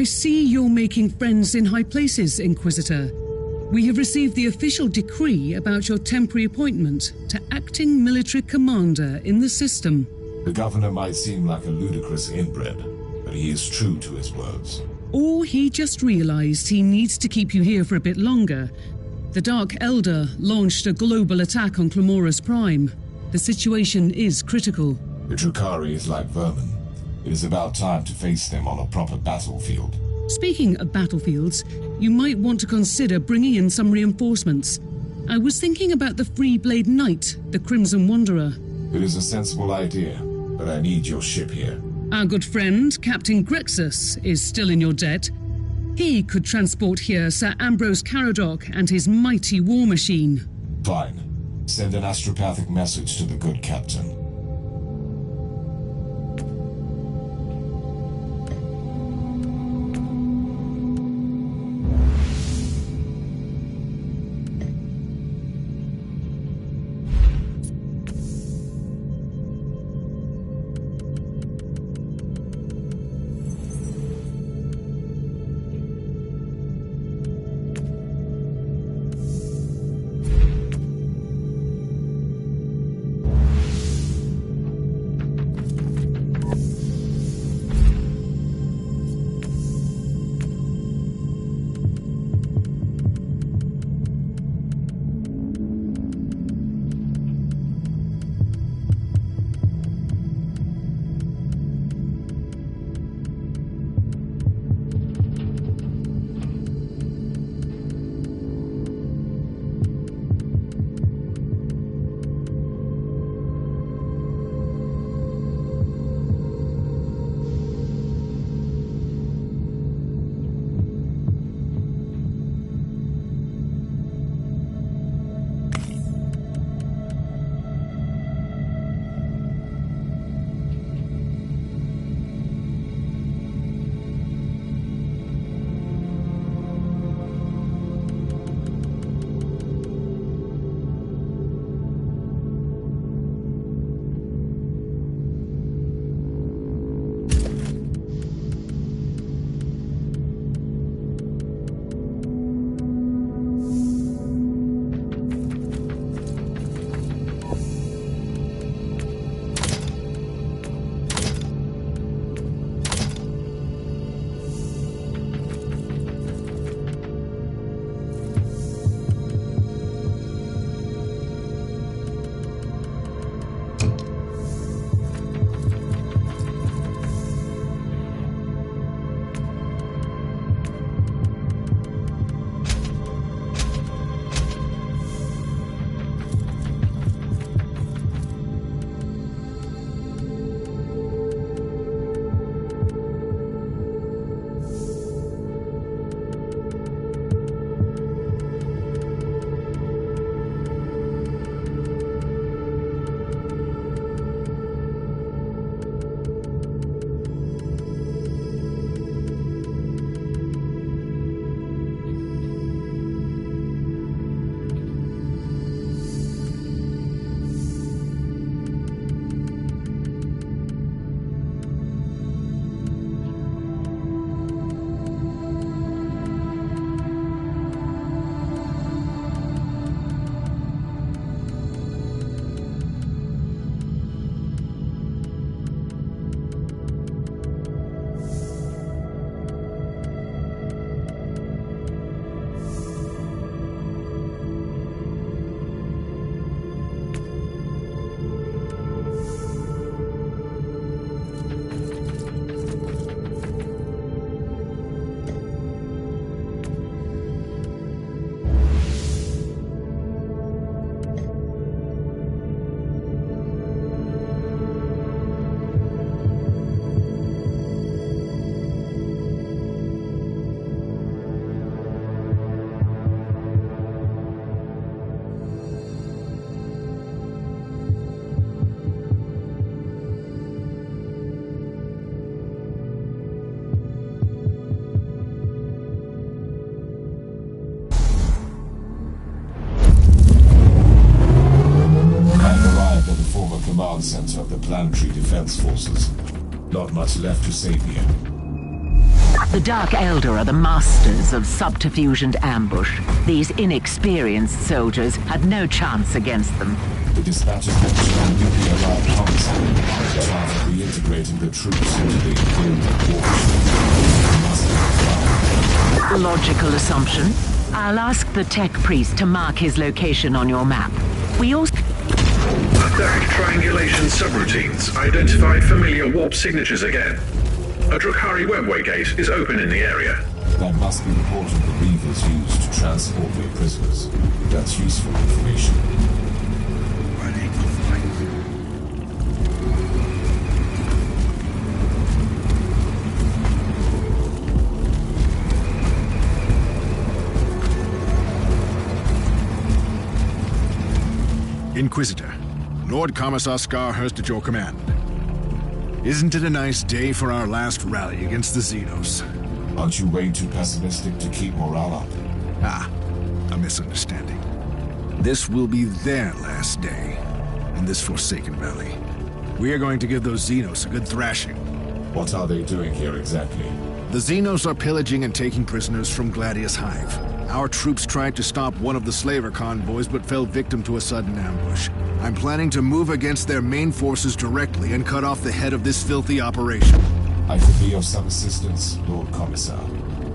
I see you're making friends in high places, Inquisitor. We have received the official decree about your temporary appointment to acting military commander in the system. The governor might seem like a ludicrous inbred, but he is true to his words. Or he just realized he needs to keep you here for a bit longer. The Dark Elder launched a global attack on Clamoris Prime. The situation is critical. The Drukhari is like vermin. It is about time to face them on a proper battlefield. Speaking of battlefields, you might want to consider bringing in some reinforcements. I was thinking about the Freeblade Knight, the Crimson Wanderer. It is a sensible idea, but I need your ship here. Our good friend, Captain Grexus, is still in your debt. He could transport here Sir Ambrose Caradoc and his mighty war machine. Fine. Send an astropathic message to the good captain. command center of the Planetary Defense Forces. Not much left to save here. The Dark Elder are the masters of subterfuge and ambush. These inexperienced soldiers had no chance against them. The dispatches mentioned a nuclear-like homicide in charge of reintegrating the troops into the Imperial war. Logical assumption. I'll ask the tech priest to mark his location on your map. We also... Attack triangulation subroutines identified familiar warp signatures again. A Drukhari webway gate is open in the area. That must be the portal the Reavers used to transport their prisoners. That's useful information. Inquisitor, Lord Commissar Scarhurst at your command. Isn't it a nice day for our last rally against the Xenos? Aren't you way too pessimistic to keep morale up? Ah, a misunderstanding. This will be their last day in this Forsaken Valley. We are going to give those Xenos a good thrashing. What are they doing here exactly? The Xenos are pillaging and taking prisoners from Gladius Hive. Our troops tried to stop one of the slaver convoys but fell victim to a sudden ambush. I'm planning to move against their main forces directly and cut off the head of this filthy operation. I could be of some assistance, Lord Commissar.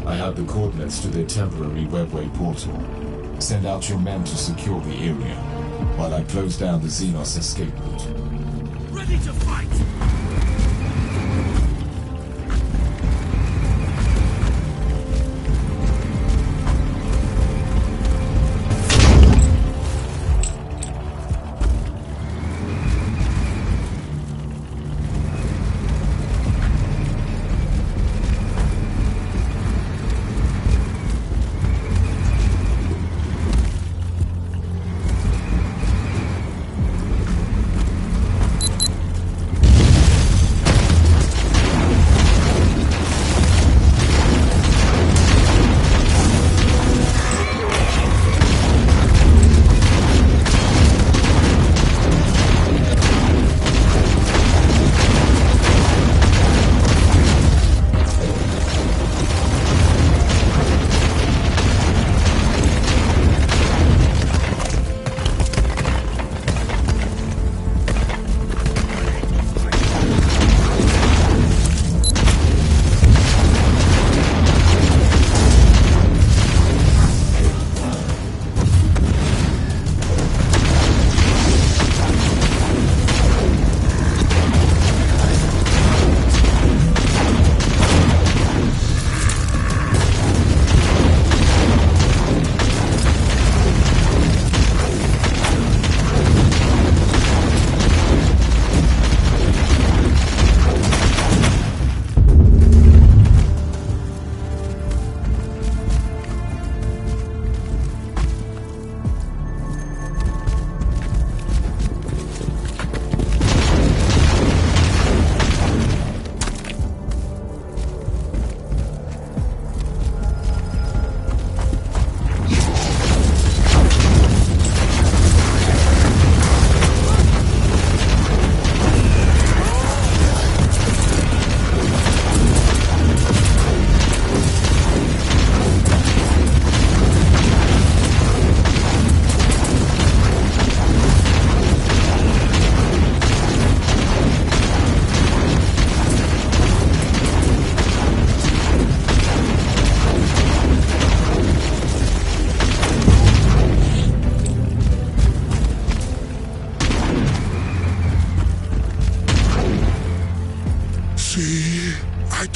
I have the coordinates to their temporary webway portal. Send out your men to secure the area, while I close down the Xenos escape route. Ready to fight!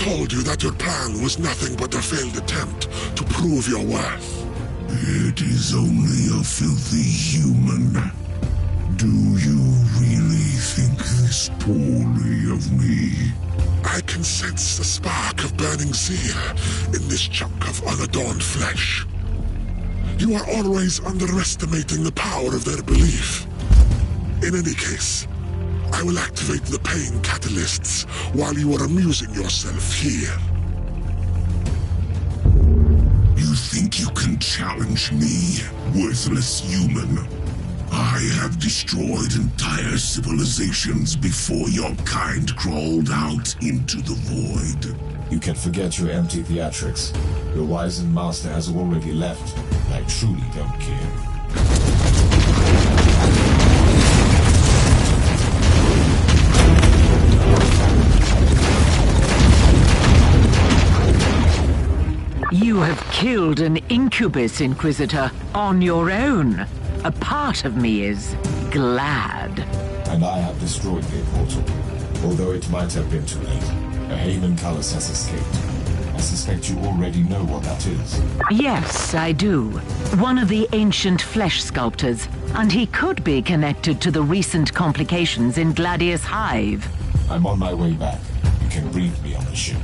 told you that your plan was nothing but a failed attempt to prove your worth. It is only a filthy human. Do you really think this poorly of me? I can sense the spark of burning zeal in this chunk of unadorned flesh. You are always underestimating the power of their belief. In any case, I will activate the pain catalysts while you are amusing yourself here. You think you can challenge me, worthless human? I have destroyed entire civilizations before your kind crawled out into the void. You can forget your empty theatrics. Your wizened master has already left. I truly don't care. You have killed an incubus, Inquisitor, on your own. A part of me is glad. And I have destroyed their portal. Although it might have been too late. A Haman Cullis has escaped. I suspect you already know what that is. Yes, I do. One of the ancient flesh sculptors. And he could be connected to the recent complications in Gladius Hive. I'm on my way back. You can brief me on the ship.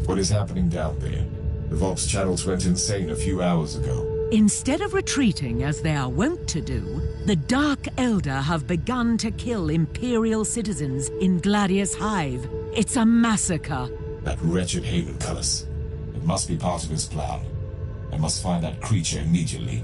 What is happening down there? The Vox channels went insane a few hours ago. Instead of retreating as they are wont to do, the Dark Elder have begun to kill Imperial citizens in Gladius Hive. It's a massacre. That wretched Haman Cullis. It must be part of his plan. I must find that creature immediately.